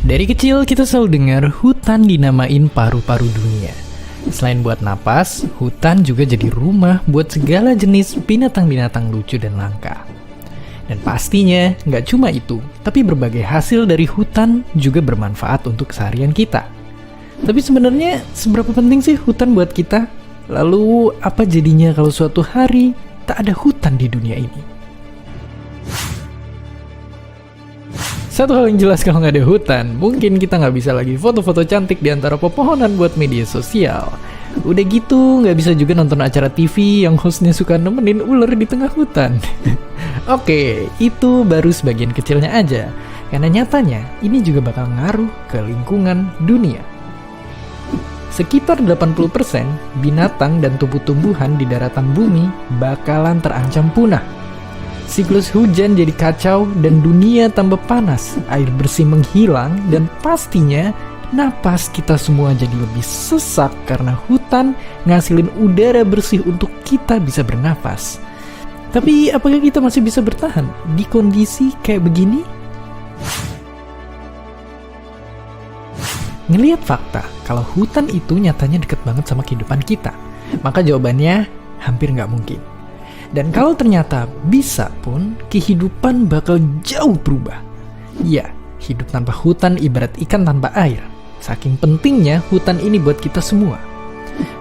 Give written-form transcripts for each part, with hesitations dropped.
Dari kecil kita selalu dengar hutan dinamain paru-paru dunia. Selain buat napas, hutan juga jadi rumah buat segala jenis binatang-binatang lucu dan langka. Dan pastinya nggak cuma itu, tapi berbagai hasil dari hutan juga bermanfaat untuk keseharian kita. Tapi sebenarnya seberapa penting sih hutan buat kita? Lalu apa jadinya kalau suatu hari tak ada hutan di dunia ini? Satu hal yang jelas kalau nggak ada hutan, mungkin kita nggak bisa lagi foto-foto cantik di antara pepohonan buat media sosial. Udah gitu, nggak bisa juga nonton acara TV yang hostnya suka nemenin ular di tengah hutan. Oke, itu baru sebagian kecilnya aja. Karena nyatanya, ini juga bakal ngaruh ke lingkungan dunia. Sekitar 80% binatang dan tumbuh-tumbuhan di daratan bumi bakalan terancam punah. Siklus hujan jadi kacau dan dunia tambah panas, air bersih menghilang, dan pastinya napas kita semua jadi lebih sesak karena hutan ngasilin udara bersih untuk kita bisa bernapas. Tapi apakah kita masih bisa bertahan di kondisi kayak begini? Ngelihat fakta kalau hutan itu nyatanya deket banget sama kehidupan kita, maka jawabannya hampir nggak mungkin. Dan kalau ternyata bisa pun, kehidupan bakal jauh berubah. Ya, hidup tanpa hutan ibarat ikan tanpa air. Saking pentingnya hutan ini buat kita semua.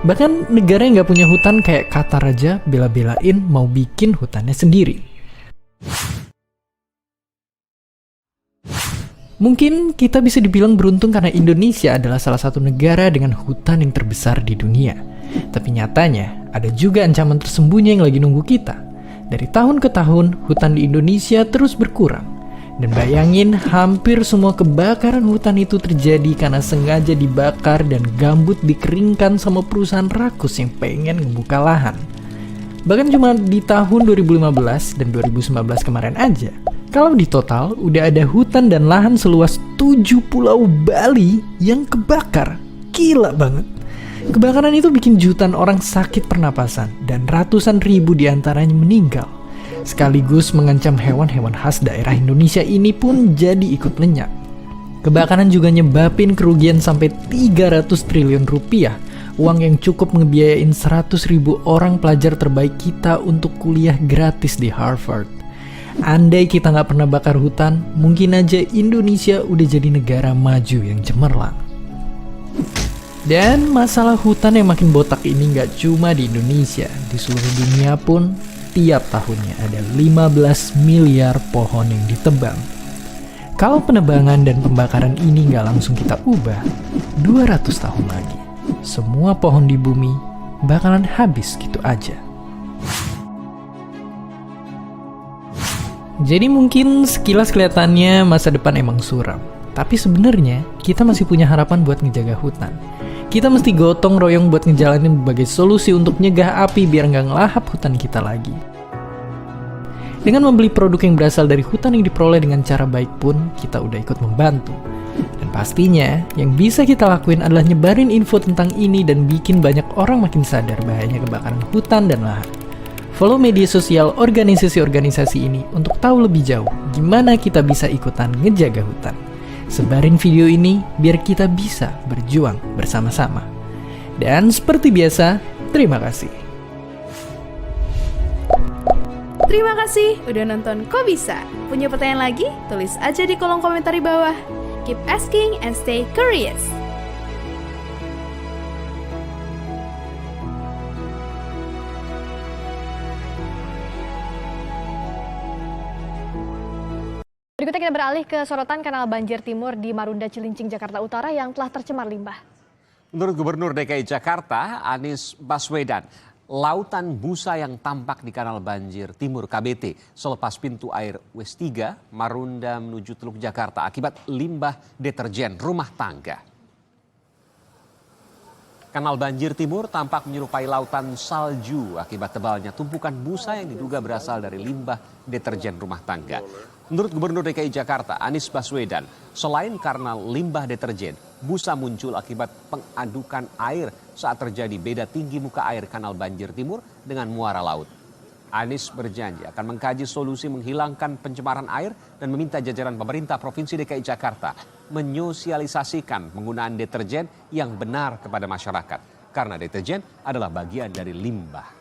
Bahkan negara yang gak punya hutan kayak Qatar aja bela-belain mau bikin hutannya sendiri. Mungkin kita bisa dibilang beruntung karena Indonesia adalah salah satu negara dengan hutan yang terbesar di dunia. Tapi nyatanya, ada juga ancaman tersembunyi yang lagi nunggu kita. Dari tahun ke tahun, hutan di Indonesia terus berkurang. Dan bayangin, hampir semua kebakaran hutan itu terjadi karena sengaja dibakar dan gambut dikeringkan sama perusahaan rakus yang pengen ngebuka lahan. Bahkan cuma di tahun 2015 dan 2019 kemarin aja, kalau di total, udah ada hutan dan lahan seluas 7 pulau Bali yang kebakar. Gila banget. Kebakaran itu bikin jutaan orang sakit pernapasan dan ratusan ribu diantaranya meninggal. Sekaligus mengancam hewan-hewan khas daerah Indonesia ini pun jadi ikut lenyap. Kebakaran juga nyebabin kerugian sampai 300 triliun rupiah, uang yang cukup ngebiayain 100.000 orang pelajar terbaik kita untuk kuliah gratis di Harvard. Andai kita nggak pernah bakar hutan, mungkin aja Indonesia udah jadi negara maju yang cemerlang. Dan masalah hutan yang makin botak ini nggak cuma di Indonesia, di seluruh dunia pun tiap tahunnya ada 15 miliar pohon yang ditebang. Kalau penebangan dan pembakaran ini nggak langsung kita ubah, 200 tahun lagi, semua pohon di bumi bakalan habis gitu aja. Jadi mungkin sekilas kelihatannya masa depan emang suram. Tapi sebenarnya kita masih punya harapan buat ngejaga hutan. Kita mesti gotong royong buat ngejalanin berbagai solusi untuk nyegah api biar nggak ngelahap hutan kita lagi. Dengan membeli produk yang berasal dari hutan yang diperoleh dengan cara baik pun, kita udah ikut membantu. Dan pastinya, yang bisa kita lakuin adalah nyebarin info tentang ini dan bikin banyak orang makin sadar bahayanya kebakaran hutan dan lahan. Follow media sosial organisasi-organisasi ini untuk tahu lebih jauh gimana kita bisa ikutan ngejaga hutan. Sebarin video ini biar kita bisa berjuang bersama-sama. Dan seperti biasa, terima kasih. Terima kasih udah nonton Kok Bisa. Punya pertanyaan lagi? Tulis aja di kolom komentar di bawah. Keep asking and stay curious. Berikutnya kita beralih ke sorotan kanal banjir timur di Marunda Cilincing, Jakarta Utara yang telah tercemar limbah. Menurut Gubernur DKI Jakarta, Anies Baswedan, lautan busa yang tampak di kanal banjir timur KBT selepas pintu air WES 3 Marunda menuju Teluk Jakarta akibat limbah deterjen rumah tangga. Kanal banjir timur tampak menyerupai lautan salju akibat tebalnya tumpukan busa yang diduga berasal dari limbah deterjen rumah tangga. Menurut Gubernur DKI Jakarta, Anies Baswedan, selain karena limbah deterjen, busa muncul akibat pengadukan air saat terjadi beda tinggi muka air kanal banjir timur dengan muara laut. Anies berjanji akan mengkaji solusi menghilangkan pencemaran air dan meminta jajaran pemerintah Provinsi DKI Jakarta menyosialisasikan penggunaan deterjen yang benar kepada masyarakat. Karena deterjen adalah bagian dari limbah.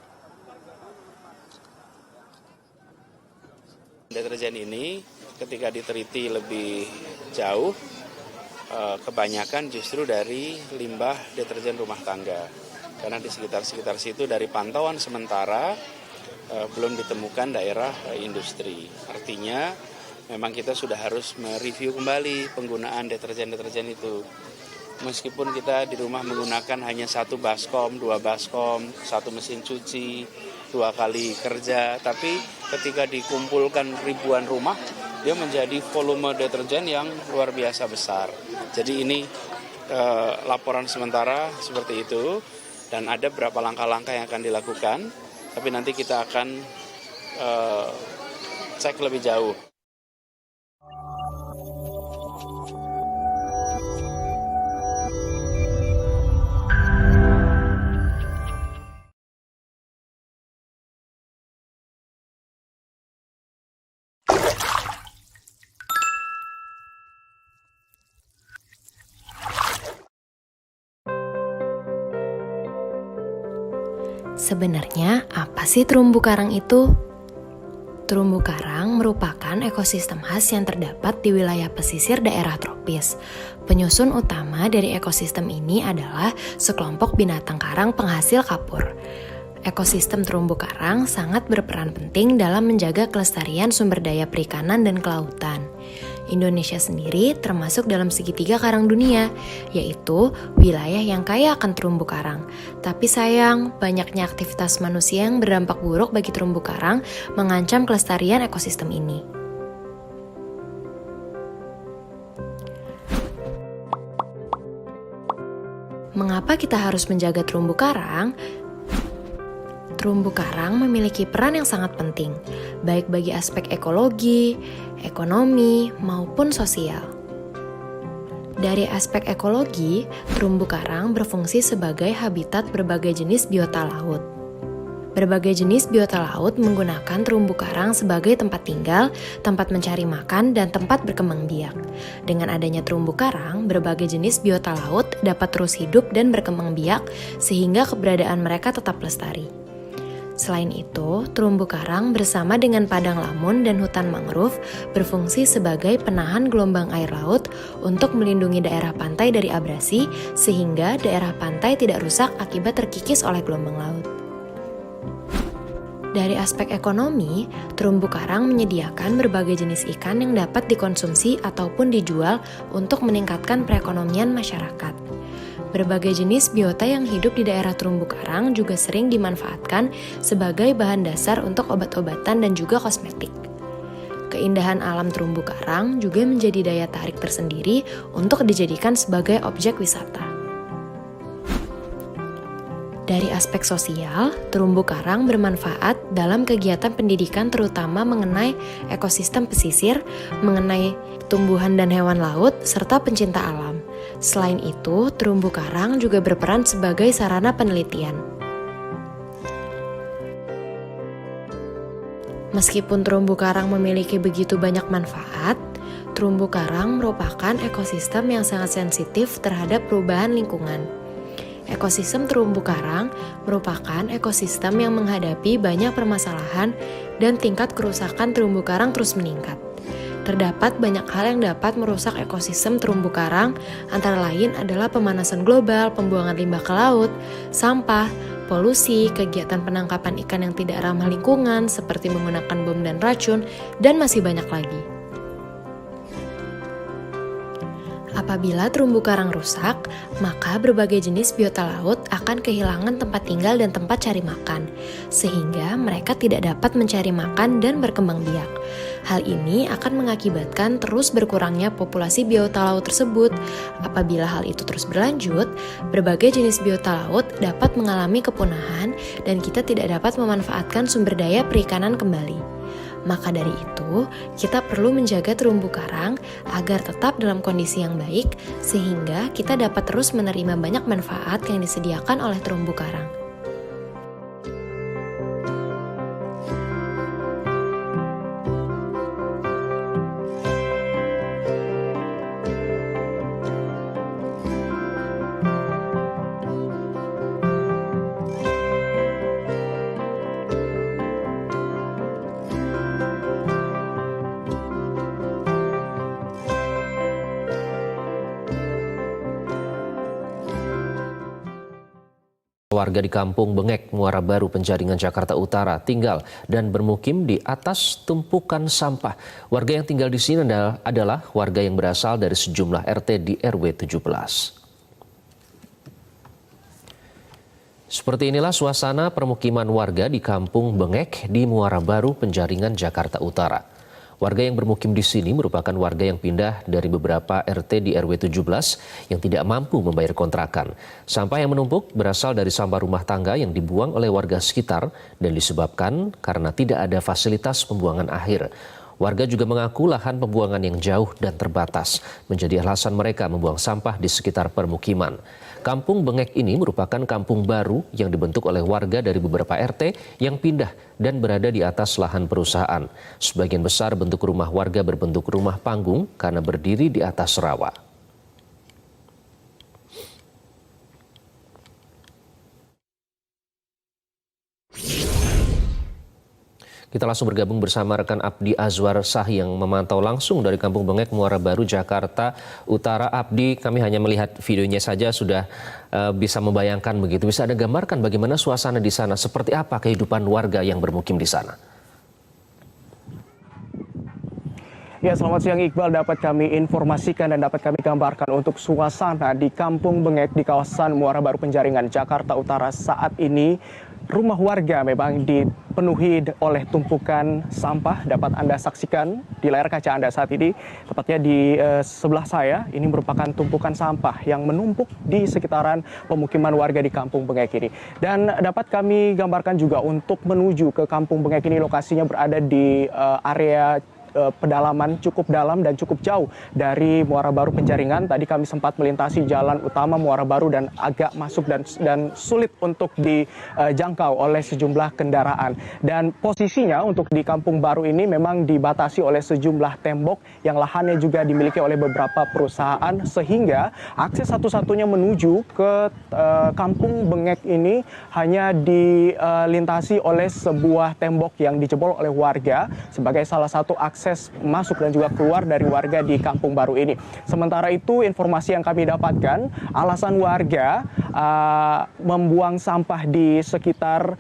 Deterjen ini ketika diteliti lebih jauh, kebanyakan justru dari limbah deterjen rumah tangga. Karena di sekitar situ dari pantauan sementara belum ditemukan daerah industri. Artinya memang kita sudah harus mereview kembali penggunaan deterjen-deterjen itu. Meskipun kita di rumah menggunakan hanya 1 baskom, 2 baskom, 1 mesin cuci, 2 kali kerja, tapi ketika dikumpulkan ribuan rumah, dia menjadi volume deterjen yang luar biasa besar. Jadi ini laporan sementara seperti itu, dan ada beberapa langkah-langkah yang akan dilakukan, tapi nanti kita akan cek lebih jauh. Sebenarnya apa sih terumbu karang itu? Terumbu karang merupakan ekosistem khas yang terdapat di wilayah pesisir daerah tropis. Penyusun utama dari ekosistem ini adalah sekelompok binatang karang penghasil kapur. Ekosistem terumbu karang sangat berperan penting dalam menjaga kelestarian sumber daya perikanan dan kelautan. Indonesia sendiri termasuk dalam segitiga karang dunia, yaitu wilayah yang kaya akan terumbu karang. Tapi sayang, banyaknya aktivitas manusia yang berdampak buruk bagi terumbu karang mengancam kelestarian ekosistem ini. Mengapa kita harus menjaga terumbu karang? Terumbu karang memiliki peran yang sangat penting, baik bagi aspek ekologi, ekonomi, maupun sosial. Dari aspek ekologi, terumbu karang berfungsi sebagai habitat berbagai jenis biota laut. Berbagai jenis biota laut menggunakan terumbu karang sebagai tempat tinggal, tempat mencari makan, dan tempat berkembang biak. Dengan adanya terumbu karang, berbagai jenis biota laut dapat terus hidup dan berkembang biak, sehingga keberadaan mereka tetap lestari. Selain itu, terumbu karang bersama dengan padang lamun dan hutan mangrove berfungsi sebagai penahan gelombang air laut untuk melindungi daerah pantai dari abrasi, sehingga daerah pantai tidak rusak akibat terkikis oleh gelombang laut. Dari aspek ekonomi, terumbu karang menyediakan berbagai jenis ikan yang dapat dikonsumsi ataupun dijual untuk meningkatkan perekonomian masyarakat. Berbagai jenis biota yang hidup di daerah terumbu karang juga sering dimanfaatkan sebagai bahan dasar untuk obat-obatan dan juga kosmetik. Keindahan alam terumbu karang juga menjadi daya tarik tersendiri untuk dijadikan sebagai objek wisata. Dari aspek sosial, terumbu karang bermanfaat dalam kegiatan pendidikan terutama mengenai ekosistem pesisir, mengenai tumbuhan dan hewan laut, serta pencinta alam. Selain itu, terumbu karang juga berperan sebagai sarana penelitian. Meskipun terumbu karang memiliki begitu banyak manfaat, terumbu karang merupakan ekosistem yang sangat sensitif terhadap perubahan lingkungan. Ekosistem terumbu karang merupakan ekosistem yang menghadapi banyak permasalahan dan tingkat kerusakan terumbu karang terus meningkat. Terdapat banyak hal yang dapat merusak ekosistem terumbu karang, antara lain adalah pemanasan global, pembuangan limbah ke laut, sampah, polusi, kegiatan penangkapan ikan yang tidak ramah lingkungan seperti menggunakan bom dan racun, dan masih banyak lagi. Apabila terumbu karang rusak, maka berbagai jenis biota laut akan kehilangan tempat tinggal dan tempat cari makan, sehingga mereka tidak dapat mencari makan dan berkembang biak. Hal ini akan mengakibatkan terus berkurangnya populasi biota laut tersebut. Apabila hal itu terus berlanjut, berbagai jenis biota laut dapat mengalami kepunahan dan kita tidak dapat memanfaatkan sumber daya perikanan kembali. Maka dari itu, kita perlu menjaga terumbu karang agar tetap dalam kondisi yang baik, sehingga kita dapat terus menerima banyak manfaat yang disediakan oleh terumbu karang. warga di Kampung Bengek, Muara Baru, Penjaringan, Jakarta Utara tinggal dan bermukim di atas tumpukan sampah. Warga yang tinggal di sini adalah warga yang berasal dari sejumlah RT di RW 17. Seperti inilah suasana permukiman warga di Kampung Bengek di Muara Baru, Penjaringan, Jakarta Utara. Warga yang bermukim di sini merupakan warga yang pindah dari beberapa RT di RW 17 yang tidak mampu membayar kontrakan. Sampah yang menumpuk berasal dari sampah rumah tangga yang dibuang oleh warga sekitar dan disebabkan karena tidak ada fasilitas pembuangan akhir. Warga juga mengaku lahan pembuangan yang jauh dan terbatas menjadi alasan mereka membuang sampah di sekitar permukiman. Kampung Bengek ini merupakan kampung baru yang dibentuk oleh warga dari beberapa RT yang pindah dan berada di atas lahan perusahaan. Sebagian besar bentuk rumah warga berbentuk rumah panggung karena berdiri di atas rawa. Kita langsung bergabung bersama rekan Abdi Azwar Sah yang memantau langsung dari Kampung Bengek, Muara Baru, Jakarta Utara. Abdi, kami hanya melihat videonya saja sudah bisa membayangkan begitu. Bisa Anda gambarkan bagaimana suasana di sana, seperti apa kehidupan warga yang bermukim di sana? Ya, selamat siang Iqbal. Dapat kami informasikan dan dapat kami gambarkan untuk suasana di Kampung Bengek di kawasan Muara Baru, Penjaringan, Jakarta Utara saat ini. Rumah warga memang dipenuhi oleh tumpukan sampah. Dapat Anda saksikan di layar kaca Anda saat ini, tepatnya di sebelah saya, ini merupakan tumpukan sampah yang menumpuk di sekitaran pemukiman warga di Kampung Bengek ini. Dan dapat kami gambarkan juga untuk menuju ke Kampung Bengek ini, lokasinya berada di area pedalaman cukup dalam dan cukup jauh dari Muara Baru, Penjaringan. Tadi kami sempat melintasi jalan utama Muara Baru dan agak masuk dan sulit untuk dijangkau oleh sejumlah kendaraan. Dan posisinya untuk di Kampung Baru ini memang dibatasi oleh sejumlah tembok yang lahannya juga dimiliki oleh beberapa perusahaan, sehingga akses satu-satunya menuju ke Kampung Bengek ini hanya dilintasi oleh sebuah tembok yang dijebol oleh warga sebagai salah satu akses masuk dan juga keluar dari warga di Kampung Baru ini. Sementara itu, informasi yang kami dapatkan, alasan warga membuang sampah di sekitar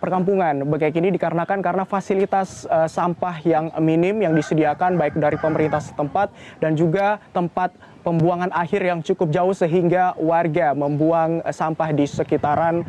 perkampungan Bengek ini dikarenakan karena fasilitas sampah yang minim yang disediakan baik dari pemerintah setempat dan juga tempat pembuangan akhir yang cukup jauh, sehingga warga membuang sampah di sekitaran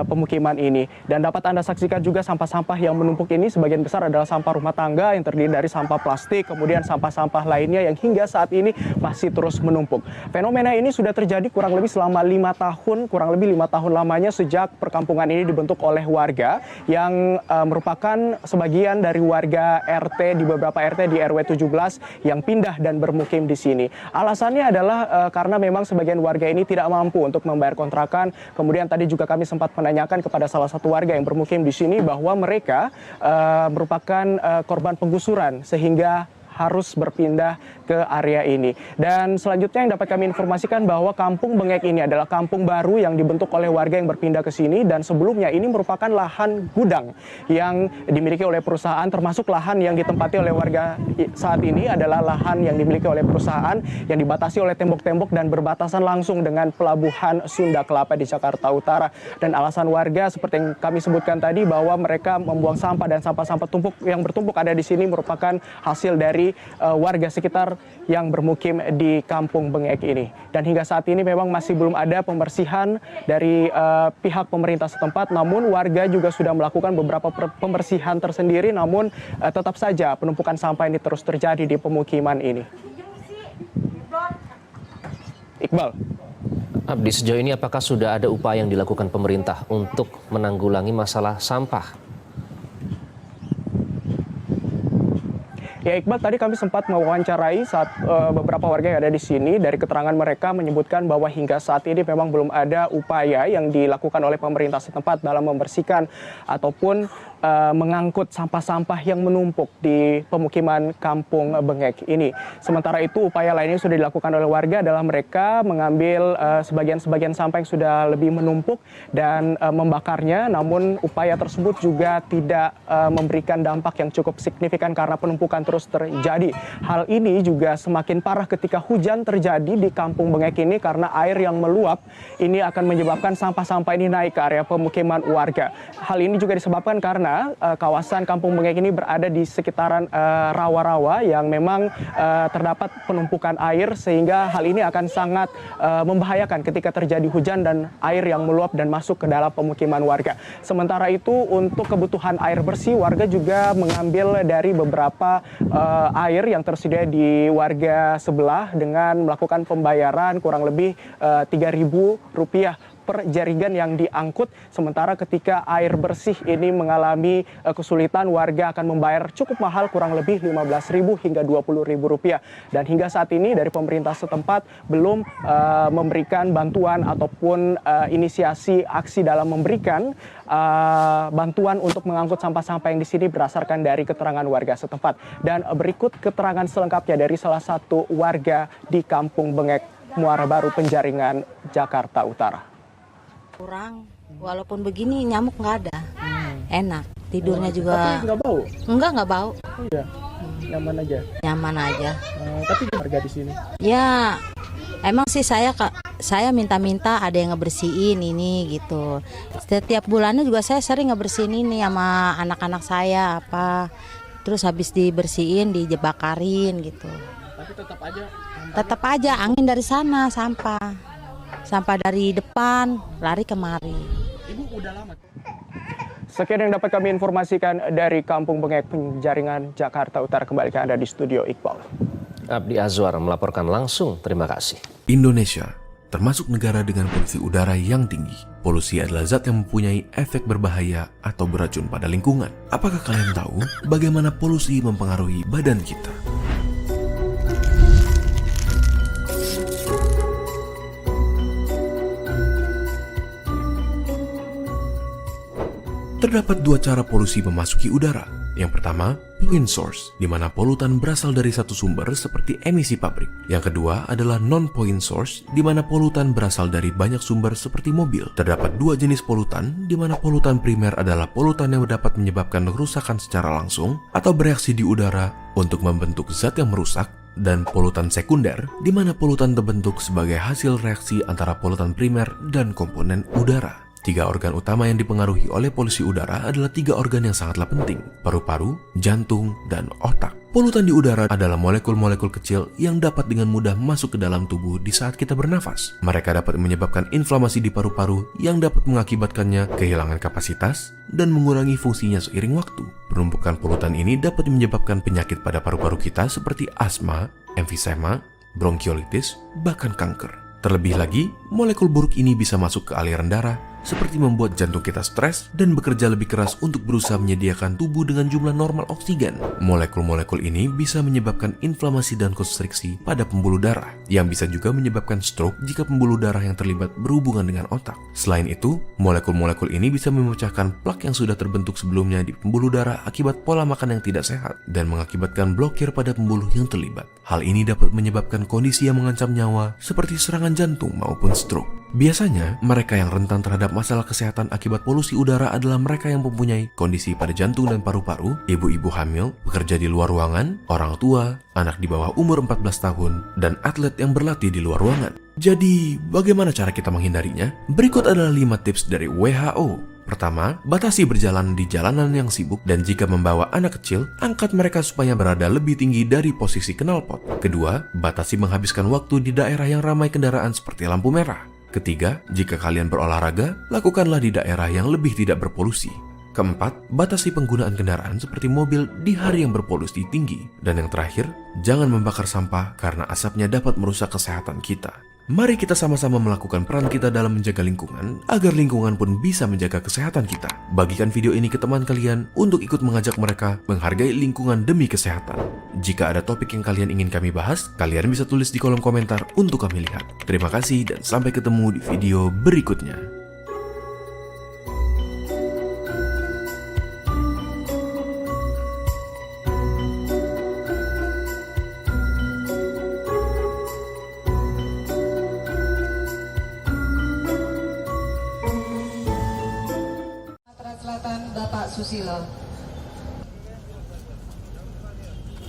pemukiman ini. Dan dapat Anda saksikan juga sampah-sampah yang menumpuk ini sebagian besar adalah sampah rumah tangga yang terdiri dari sampah plastik, kemudian sampah-sampah lainnya yang hingga saat ini masih terus menumpuk. Fenomena ini sudah terjadi kurang lebih selama 5 tahun, kurang lebih 5 tahun lamanya sejak perkampungan ini dibentuk oleh warga yang merupakan sebagian dari warga RT di beberapa RT di RW 17 yang pindah dan bermukim di sini. Alasannya adalah karena memang sebagian warga ini tidak mampu untuk membayar kontrakan. Kemudian tadi juga kami sempat menanyakan kepada salah satu warga yang bermukim di sini bahwa mereka merupakan korban penggusuran sehingga harus berpindah ke area ini. Dan selanjutnya yang dapat kami informasikan bahwa Kampung Bengek ini adalah kampung baru yang dibentuk oleh warga yang berpindah ke sini, dan sebelumnya ini merupakan lahan gudang yang dimiliki oleh perusahaan, termasuk lahan yang ditempati oleh warga saat ini adalah lahan yang dimiliki oleh perusahaan yang dibatasi oleh tembok-tembok dan berbatasan langsung dengan pelabuhan Sunda Kelapa di Jakarta Utara. Dan alasan warga seperti yang kami sebutkan tadi bahwa mereka membuang sampah dan sampah-sampah yang bertumpuk ada di sini merupakan hasil dari warga sekitar yang bermukim di Kampung Bengek ini. Dan hingga saat ini memang masih belum ada pembersihan dari pihak pemerintah setempat, namun warga juga sudah melakukan beberapa pembersihan tersendiri, namun tetap saja penumpukan sampah ini terus terjadi di pemukiman ini. Iqbal. Abdi, sejauh ini apakah sudah ada upaya yang dilakukan pemerintah untuk menanggulangi masalah sampah? Ya Iqbal, tadi kami sempat mewawancarai beberapa warga yang ada di sini. Dari keterangan mereka menyebutkan bahwa hingga saat ini memang belum ada upaya yang dilakukan oleh pemerintah setempat dalam membersihkan ataupun mengangkut sampah-sampah yang menumpuk di pemukiman Kampung Bengek ini. Sementara itu upaya lainnya sudah dilakukan oleh warga adalah mereka mengambil sebagian-sebagian sampah yang sudah lebih menumpuk dan membakarnya. Namun upaya tersebut juga tidak memberikan dampak yang cukup signifikan karena penumpukan terus terjadi. Hal ini juga semakin parah ketika hujan terjadi di Kampung Bengek ini karena air yang meluap ini akan menyebabkan sampah-sampah ini naik ke area pemukiman warga. Hal ini juga disebabkan karena kawasan Kampung Bengek ini berada di sekitaran rawa-rawa yang memang terdapat penumpukan air, sehingga hal ini akan sangat membahayakan ketika terjadi hujan dan air yang meluap dan masuk ke dalam pemukiman warga. Sementara itu untuk kebutuhan air bersih, warga juga mengambil dari beberapa air yang tersedia di warga sebelah dengan melakukan pembayaran kurang lebih Rp3.000 per jaringan yang diangkut. Sementara ketika air bersih ini mengalami kesulitan, warga akan membayar cukup mahal, kurang lebih Rp15.000 hingga Rp20.000. Dan hingga saat ini dari pemerintah setempat belum memberikan bantuan ataupun inisiasi aksi dalam memberikan bantuan untuk mengangkut sampah-sampah yang di sini berdasarkan dari keterangan warga setempat. Dan berikut keterangan selengkapnya dari salah satu warga di Kampung Bengek, Muara Baru, Penjaringan, Jakarta Utara. Kurang, walaupun begini nyamuk nggak ada, enak tidurnya juga. Tapi nggak bau? Nggak bau. Oh iya, nyaman aja. Nyaman aja. Tapi harga di sini? Ya, emang sih saya minta-minta ada yang ngebersihin ini gitu. Setiap bulannya juga saya sering ngebersihin ini sama anak-anak saya apa. Terus habis dibersihin, dijebakarin gitu. Tapi tetap aja angin dari sana, sampah dari depan lari kemari. Ibu udah lama. Sekian yang dapat kami informasikan dari Kampung Bengek, Penjaringan, Jakarta Utara. Kembali ke Anda di studio, Iqbal. Abdi Azwar melaporkan langsung. Terima kasih. Indonesia termasuk negara dengan polusi udara yang tinggi. Polusi adalah zat yang mempunyai efek berbahaya atau beracun pada lingkungan. Apakah kalian tahu bagaimana polusi mempengaruhi badan kita? Terdapat dua cara polusi memasuki udara. Yang pertama, pollutant source, di mana polutan berasal dari satu sumber seperti emisi pabrik. Yang kedua adalah non-pollutant source, di mana polutan berasal dari banyak sumber seperti mobil. Terdapat dua jenis polutan, di mana polutan primer adalah polutan yang dapat menyebabkan kerusakan secara langsung atau bereaksi di udara untuk membentuk zat yang merusak, dan polutan sekunder, di mana polutan terbentuk sebagai hasil reaksi antara polutan primer dan komponen udara. Tiga organ utama yang dipengaruhi oleh polusi udara adalah tiga organ yang sangatlah penting: paru-paru, jantung, dan otak. Polutan di udara adalah molekul-molekul kecil yang dapat dengan mudah masuk ke dalam tubuh di saat kita bernafas. Mereka dapat menyebabkan inflamasi di paru-paru yang dapat mengakibatkannya kehilangan kapasitas dan mengurangi fungsinya seiring waktu. Penumpukan polutan ini dapat menyebabkan penyakit pada paru-paru kita seperti asma, emfisema, bronkiolitis, bahkan kanker. Terlebih lagi, molekul buruk ini bisa masuk ke aliran darah, seperti membuat jantung kita stres dan bekerja lebih keras untuk berusaha menyediakan tubuh dengan jumlah normal oksigen. Molekul-molekul ini bisa menyebabkan inflamasi dan konstriksi pada pembuluh darah, yang bisa juga menyebabkan stroke jika pembuluh darah yang terlibat berhubungan dengan otak. Selain itu, molekul-molekul ini bisa memecahkan plak yang sudah terbentuk sebelumnya di pembuluh darah akibat pola makan yang tidak sehat dan mengakibatkan blokir pada pembuluh yang terlibat. Hal ini dapat menyebabkan kondisi yang mengancam nyawa seperti serangan jantung maupun stroke. Biasanya, mereka yang rentan terhadap masalah kesehatan akibat polusi udara adalah mereka yang mempunyai kondisi pada jantung dan paru-paru, ibu-ibu hamil, pekerja di luar ruangan, orang tua, anak di bawah umur 14 tahun, dan atlet yang berlatih di luar ruangan. Jadi, bagaimana cara kita menghindarinya? Berikut adalah 5 tips dari WHO. Pertama, batasi berjalan di jalanan yang sibuk, dan jika membawa anak kecil, angkat mereka supaya berada lebih tinggi dari posisi knalpot. Kedua, batasi menghabiskan waktu di daerah yang ramai kendaraan seperti lampu merah. Ketiga, jika kalian berolahraga, lakukanlah di daerah yang lebih tidak berpolusi. Keempat, batasi penggunaan kendaraan seperti mobil di hari yang berpolusi tinggi. Dan yang terakhir, jangan membakar sampah karena asapnya dapat merusak kesehatan kita. Mari kita sama-sama melakukan peran kita dalam menjaga lingkungan, agar lingkungan pun bisa menjaga kesehatan kita. Bagikan video ini ke teman kalian untuk ikut mengajak mereka menghargai lingkungan demi kesehatan. Jika ada topik yang kalian ingin kami bahas, kalian bisa tulis di kolom komentar untuk kami lihat. Terima kasih dan sampai ketemu di video berikutnya. Selatan Bapak Susilo.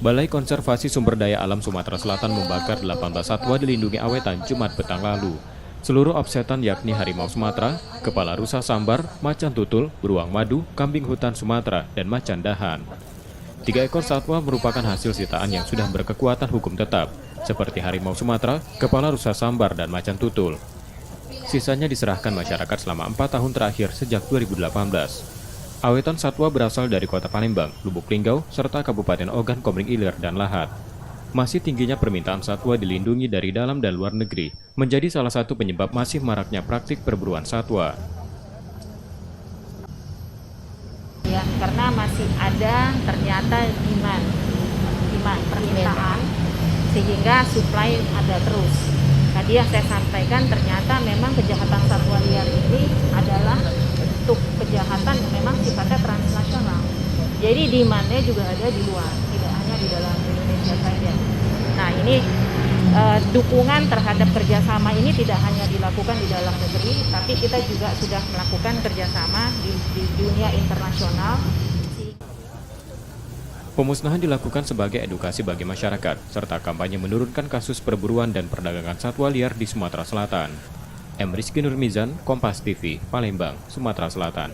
Balai Konservasi Sumber Daya Alam Sumatera Selatan membakar 18 satwa dilindungi awetan Jumat petang lalu. Seluruh offsetan yakni harimau Sumatera, kepala rusa sambar, macan tutul, beruang madu, kambing hutan Sumatera, dan macan dahan. 3 ekor satwa merupakan hasil sitaan yang sudah berkekuatan hukum tetap, seperti harimau Sumatera, kepala rusa sambar, dan macan tutul. Sisanya diserahkan masyarakat selama 4 tahun terakhir sejak 2018. Awetan satwa berasal dari Kota Palembang, Lubuk Linggau, serta Kabupaten Ogan Komering Ilir dan Lahat. Masih tingginya permintaan satwa dilindungi dari dalam dan luar negeri menjadi salah satu penyebab masih maraknya praktik perburuan satwa. Ya, karena masih ada ternyata demand permintaan sehingga supply ada terus. Tadi yang saya sampaikan ternyata memang kejahatan satwa liar ini adalah bentuk kejahatan yang memang sifatnya transnasional. Jadi demand-nya juga ada di luar, tidak hanya di dalam Indonesia saja. Nah ini dukungan terhadap kerjasama ini tidak hanya dilakukan di dalam negeri, tapi kita juga sudah melakukan kerjasama di dunia internasional. Pemusnahan dilakukan sebagai edukasi bagi masyarakat, serta kampanye menurunkan kasus perburuan dan perdagangan satwa liar di Sumatera Selatan. M. Rizky Nurmizan, Kompas TV, Palembang, Sumatera Selatan.